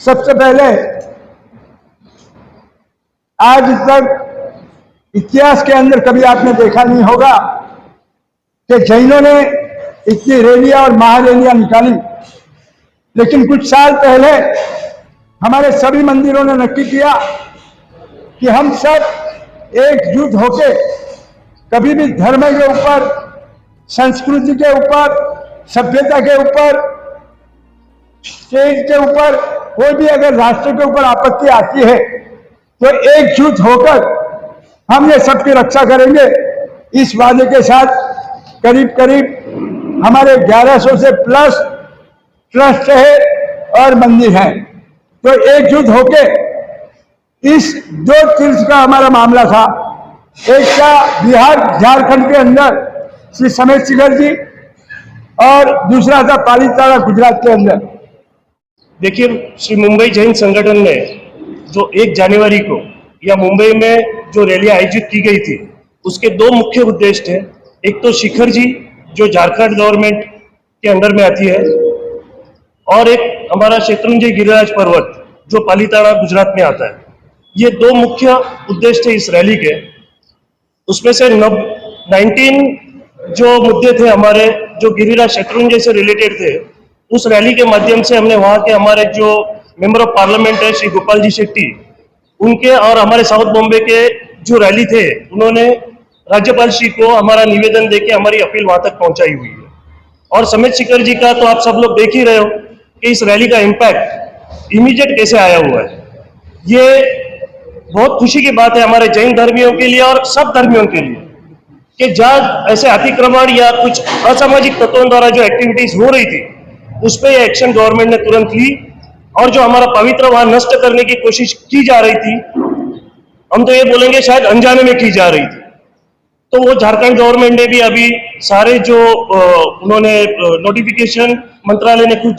सबसे पहले आज तक इतिहास के अंदर कभी आपने देखा नहीं होगा कि जैनों ने इतनी रैलियां और महारैलियां निकाली, लेकिन कुछ साल पहले हमारे सभी मंदिरों ने नक्की किया कि हम सब एकजुट होके कभी भी धर्म के ऊपर, संस्कृति के ऊपर, सभ्यता के ऊपर, स्टेट के ऊपर, कोई भी अगर राष्ट्र के ऊपर आपत्ति आती है तो एकजुट होकर हम ये सबकी रक्षा करेंगे। इस वादे के साथ करीब करीब हमारे 1100 से प्लस ट्रस्ट है और मंदिर है, तो एकजुट होके इस 2 तीर्थ का हमारा मामला था। एक का बिहार झारखंड के अंदर श्री समेत शिखर जी और दूसरा था पालीताड़ा गुजरात के अंदर। देखिए, श्री मुंबई जैन संगठन ने जो 1 जनवरी को या मुंबई में जो रैली आयोजित की गई थी, उसके 2 मुख्य उद्देश्य थे। एक तो शिखर जी जो झारखंड गवर्नमेंट के अंडर में आती है, और एक हमारा शत्रुंजय गिरिराज पर्वत जो पालीताड़ा गुजरात में आता है। ये 2 मुख्य उद्देश्य थे इस रैली के। उसमें से 19 जो मुद्दे थे हमारे, जो गिरिराज शत्रुंजय से रिलेटेड थे, उस रैली के माध्यम से हमने वहाँ के हमारे जो मेंबर ऑफ पार्लियामेंट है श्री गोपाल जी शेट्टी, उनके और हमारे साउथ बॉम्बे के जो रैली थे, उन्होंने राज्यपाल श्री को हमारा निवेदन देके हमारी अपील वहां तक पहुंचाई हुई है। और समेत शिखर जी का तो आप सब लोग देख ही रहे हो कि इस रैली का इम्पैक्ट इमीडिएट कैसे आया हुआ है। ये बहुत खुशी की बात है हमारे जैन धर्मियों के लिए और सब धर्मियों के लिए कि जहाँ ऐसे अतिक्रमण या कुछ असामाजिक तत्वों द्वारा जो एक्टिविटीज हो रही थी, उस पर यह एक्शन गवर्नमेंट ने तुरंत ली, और जो हमारा पवित्र वहां नष्ट करने की कोशिश की जा रही थी, हम तो ये बोलेंगे शायद अनजाने में की जा रही थी, तो वो झारखंड गवर्नमेंट ने भी अभी सारे जो उन्होंने नोटिफिकेशन मंत्रालय ने खुद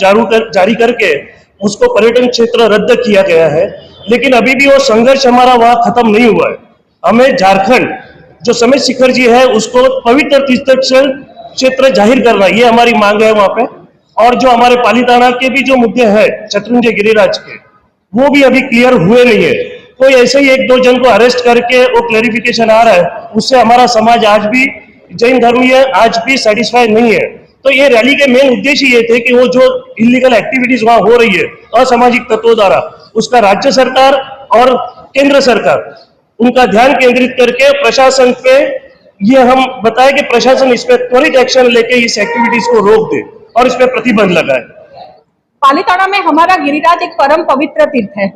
जारी करके उसको पर्यटन क्षेत्र रद्द किया गया है। लेकिन अभी भी वो संघर्ष हमारा वहां खत्म नहीं हुआ है। हमें झारखंड जो समेत शिखर जी है उसको पवित्र तीर्थ क्षेत्र जाहिर करना, ये हमारी मांग है वहां पे। और जो हमारे पालीताड़ा के भी जो मुद्दे हैं शत्रुंजय गिरिराज के, वो भी अभी क्लियर हुए नहीं है। कोई ऐसे ही 1-2 जन को अरेस्ट करके वो क्लैरिफिकेशन आ रहा है, उससे हमारा समाज आज भी जैन धर्मीय आज भी सेटिस्फाइड नहीं है। तो ये रैली के मेन उद्देश्य ये थे कि वो जो इलीगल एक्टिविटीज वहां हो रही है असामाजिक तत्वों द्वारा, उसका राज्य सरकार और केंद्र सरकार उनका ध्यान केंद्रित करके प्रशासन पे ये हम बताए कि प्रशासन इस पे त्वरित एक्शन लेके इस एक्टिविटीज को रोक दे और इस पे प्रतिबंध लगाए। पालीताड़ा में हमारा गिरिराज एक परम पवित्र तीर्थ है।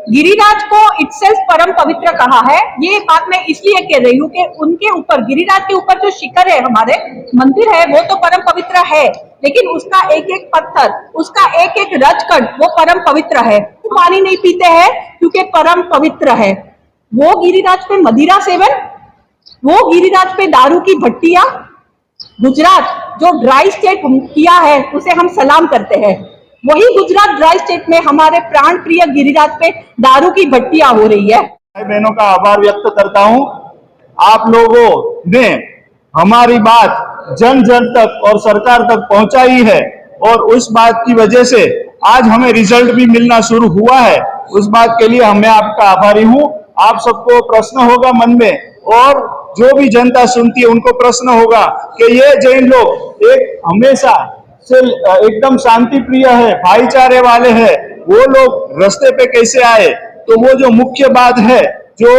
गिरिराज को इटसेल्फ परम पवित्र कहा है। ये बात मैं इसलिए कह रही हूँ कि उनके ऊपर, गिरिराज के ऊपर जो शिखर है, हमारे मंदिर है, वो तो परम पवित्र है, लेकिन उसका एक एक पत्थर, उसका एक एक रजकण वो परम पवित्र है। पानी नहीं पीते हैं क्योंकि परम पवित्र है। वो गिरिराज पे मदिरा सेवन, वो गिरिराज पे दारू की भट्टियां, गुजरात जो ड्राई स्टेट किया है उसे हम सलाम करते हैं। वही गुजरात ड्राई स्टेट में हमारे प्राण प्रिय गिरिराज पे दारू की भट्टियां हो रही है। भाई बहनों का आभार व्यक्त करता हूं। आप लोगों ने हमारी बात जन जन तक और सरकार तक पहुंचाई है, और उस बात की वजह से आज हमें रिजल्ट भी मिलना शुरू हुआ है। उस बात के लिए मैं आपका आभारी हूं। आप सबको प्रश्न होगा मन में, और जो भी जनता सुनती है उनको प्रश्न होगा कि ये जैन लोग एक हमेशा से एकदम शांति प्रिय है, भाईचारे वाले हैं, वो लोग रास्ते पे कैसे आए? तो वो जो मुख्य बात है जो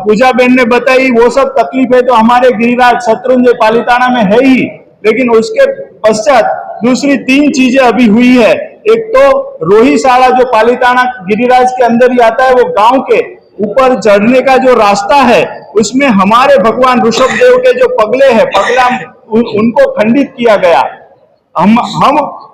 पूजा बहन ने बताई, वो सब तकलीफ है तो हमारे गिरिराज शत्रुंजय पालीताड़ा में है ही, लेकिन उसके पश्चात दूसरी 3 चीजें अभी हुई है। एक तो रोहिशाला जो पालीताड़ा गिरिराज के अंदर ही आता है, वो गांव के ऊपर चढ़ने का जो रास्ता है, उसमें हमारे भगवान ऋषभदेव के जो पगले हैं, पगला उनको खंडित किया गया। हम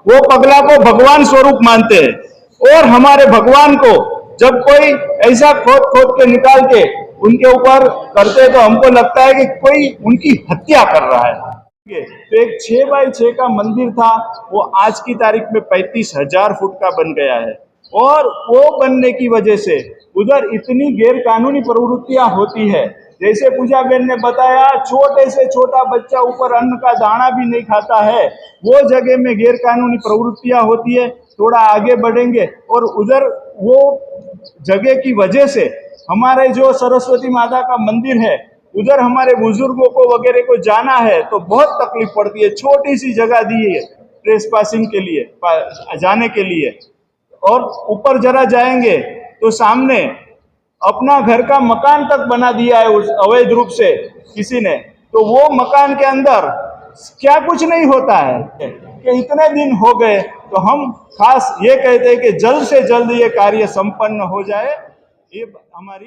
वो पगला को भगवान स्वरूप मानते हैं, और हमारे भगवान को जब कोई ऐसा खोद के निकाल के उनके ऊपर करते तो हमको लगता है कि कोई उनकी हत्या कर रहा है। तो एक 6x6 का मंदिर था, वो आज की तारीख में 35,000 फुट का बन गया है, और वो बनने की वजह से उधर इतनी गैर कानूनी प्रवृत्तियां होती है, जैसे पूजा बहन ने बताया, छोटे से छोटा बच्चा ऊपर अन्न का दाना भी नहीं खाता है, वो जगह में गैर कानूनी प्रवृत्तियां होती है। थोड़ा आगे बढ़ेंगे और उधर वो जगह की वजह से हमारे जो सरस्वती माता का मंदिर है, उधर हमारे बुजुर्गों को वगैरह को जाना है तो बहुत तकलीफ पड़ती है। छोटी सी जगह दी है ट्रेस पासिंग के लिए, जाने के लिए। और ऊपर जरा जाएंगे तो सामने अपना घर का मकान तक बना दिया है उस अवैध रूप से किसी ने। तो वो मकान के अंदर क्या कुछ नहीं होता है कि इतने दिन हो गए। तो हम खास ये कहते हैं कि जल्द से जल्द ये कार्य संपन्न हो जाए, ये हमारी